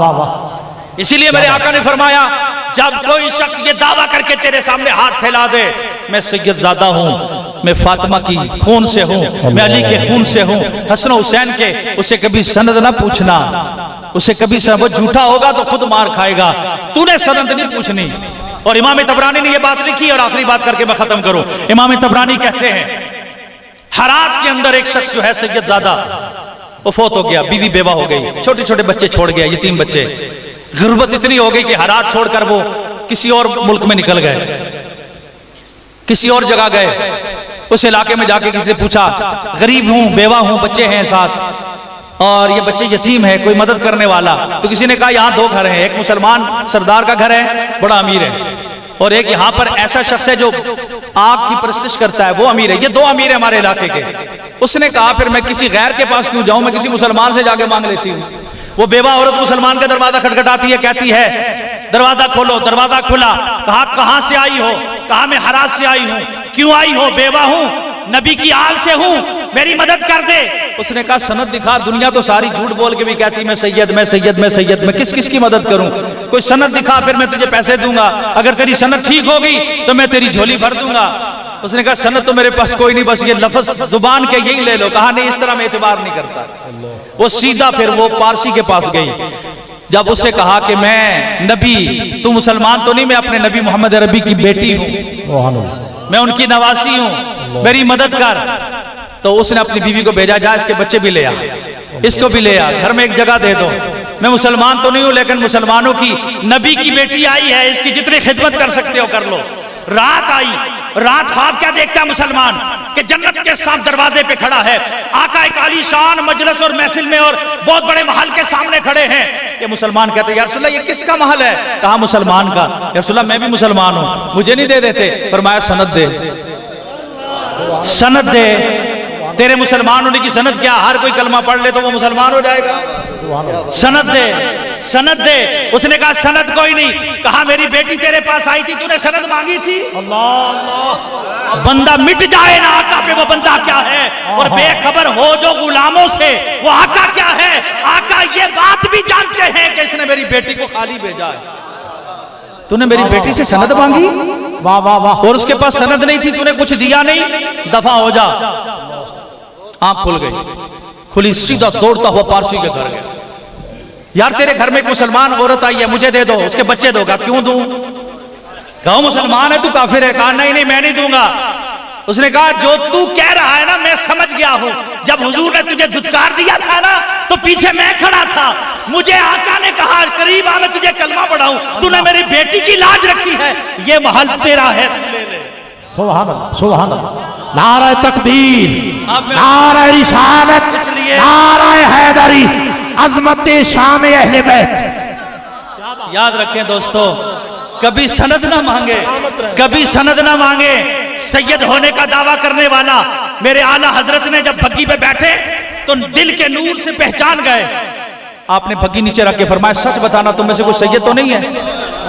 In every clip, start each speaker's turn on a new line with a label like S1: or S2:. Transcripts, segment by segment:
S1: वाह वाह।
S2: इसीलिए मेरे आका ने फरमाया, जब कोई शख्स ये दावा करके तेरे सामने हाथ फैला दे, मैं सैयदजादा हूँ, मैं फातिमा की खून से हूँ, मैं अली के खून से हूँ, हसन हुसैन के, उसे कभी सनद ना पूछना, उसे कभी वो झूठा होगा तो खुद मार खाएगा, तूने सनद नहीं पूछनी। और इमाम तबरानी ने ये बात लिखी। और आखिरी बात करके मैं खत्म करूं। इमाम तबरानी कहते हैं, हरात के अंदर एक शख्स जो है सैयदजादा, वो फौत हो गया, बीवी बेवा हो गई, छोटे छोटे बच्चे छोड़ गया, यतीम बच्चे। गुर्बत इतनी हो गई कि हरात छोड़कर वो किसी और मुल्क में निकल गए, किसी और जगह गए। उस इलाके में जाके किसी से पूछा, गरीब हूं, बेवा हूं, बच्चे हैं साथ, और ये बच्चे यतीम है, कोई मदद करने वाला। तो किसी ने कहा यहाँ दो घर हैं, एक मुसलमान सरदार का घर है, बड़ा अमीर है, और एक यहाँ पर ऐसा शख्स है जो आग की परस्तिश करता है, वो अमीर है। ये दो अमीर है हमारे इलाके के। उसने कहा फिर मैं किसी गैर के पास क्यों जाऊं, मैं किसी मुसलमान से जाके मांग लेती हूँ। वो बेवा औरत मुसलमान का दरवाजा खटखटाती है, कहती है दरवाजा खोलो। दरवाजा खुला, कहा कहां से आई हो? कहा मैं हरात से आई हूं। क्यों आई हो? बेवा हूं, नबी की आल से हूं, मेरी मदद कर दे। उसने कहा सनद दिखा। दुनिया तो सारी झूठ बोल के भी कहती मैं सैयद, मैं सैयद, मैं सैयद, मैं किस किस की मदद करूं? कोई सनद दिखा, फिर मैं तुझे पैसे दूंगा, अगर तेरी सनद ठीक होगी तो मैं तेरी झोली भर दूंगा। उसने कहा सनद तो मेरे पास कोई नहीं, बस ये लफ्ज जुबान के यही ले लो। कहा नहीं, इस तरह मैं एतबार नहीं करता। वो सीधा फिर वो पारसी के पास गई। जब उससे कहा कि मैं नबी, तू मुसलमान तो नहीं, मैं अपने नबी मोहम्मद अरबी की बेटी हूं, मैं उनकी नवासी हूं, मेरी मदद कर। तो उसने अपनी बीवी को भेजा, जा इसके बच्चे भी ले आ, इसको भी ले आ, घर में एक जगह दे दो। मैं मुसलमान तो नहीं हूं, लेकिन मुसलमानों की नबी की बेटी आई है, इसकी जितनी खिदमत कर सकते हो कर लो। रात आई, रात ख्वाब क्या देखता है मुसलमान कि जन्नत के साथ दरवाजे पे खड़ा है, आका एक आलीशान मजलिस और महफिल में और बहुत बड़े महल के सामने खड़े हैं। ये मुसलमान कहते हैं या रसूलल्लाह ये किसका महल है? कहा मुसलमान का। या रसूलल्लाह मैं भी मुसलमान हूं, मुझे नहीं दे देते? फरमाया सनद दे, सनद दे। तेरे मुसलमान होने की सनद क्या? हर कोई कलमा पढ़ ले तो वो मुसलमान हो जाएगा? सनद दे, सनद दे। उसने कहा सनद कोई नहीं। कहा मेरी बेटी तेरे पास आई थी, तूने सनद मांगी थी? अल्लाह, बंदा मिट जाए ना आका पे, वो बंदा क्या है? और बेखबर हो जो गुलामों से, वो आका क्या है? आका ये बात भी जानते हैं कि इसने मेरी बेटी को खाली भेजा है। तूने मेरी बेटी से सनद मांगी?
S1: वाह वाह वाह।
S2: और उसके पास सनद नहीं थी, तूने कुछ दिया नहीं, दफा हो जा। आंख खुल गई, खुली, सीधा दौड़ता हुआ पारसी के घर गया। यार तेरे घर में एक मुसलमान औरत आई है, मुझे दे दो, उसके बच्चे दो। क्यों दूं? कहो मुसलमान है तू, काफिर है? कहा नहीं नहीं मैं नहीं दूंगा। उसने कहा जो तू कह रहा है ना मैं समझ गया हूं, जब हुजूर ने तुझे धुतकार दिया था ना तो पीछे मैं खड़ा था, मुझे आका ने कहा करीब आ मैं तुझे कलमा पढ़ाऊं, तूने मेरी बेटी की लाज रखी है, ये महल तेरा है, तू ले ले।
S1: सुभान अल्लाह, सुभान अल्लाह। नारा तकबीर, नारा रिसालत, नारा हैदरी, अजमत शान अहले बैत।
S2: याद रखें दोस्तों, कभी सनद ना मांगे, कभी सनद ना मांगे। सैयद होने का दावा करने वाला मेरे आला हजरत ने जब भग्गी पे बैठे तो दिल के नूर से पहचान गए। आपने भग्गी नीचे रख के फरमाया सच बताना तुम में से कोई सैयद तो नहीं है?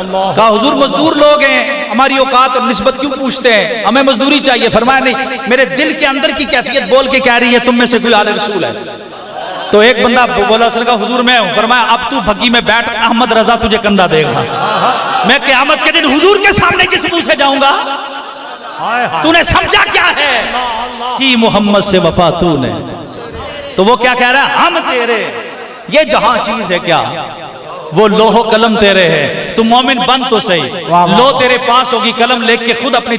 S2: कहा हुजूर मजदूर लोग हैं, हमारी औकात और निस्बत क्यों पूछते हैं, हमें मजदूरी चाहिए। फरमाया नहीं, मेरे दिल के अंदर की कैफियत बोल के कह रही है तुम में से कोई आले रसूल है। तो एक बंदा बोला, उसने कहा हुजूर मैं हूं। फरमाया अब तू भग्गी में बैठ, अहमद रजा तुझे कंधा देगा। मैं क़यामत के दिन हुजूर के सामने किस मुंह से जाऊंगा? तूने समझा क्या है कि मोहम्मद से वफा तूने? तो वो क्या कह रहा है, हम तेरे, ये जहां चीज है क्या, वो लोहो कलम तेरे है, तू मोमिन बन तो सही, लो तेरे पास होगी कलम, लेके खुद अपनी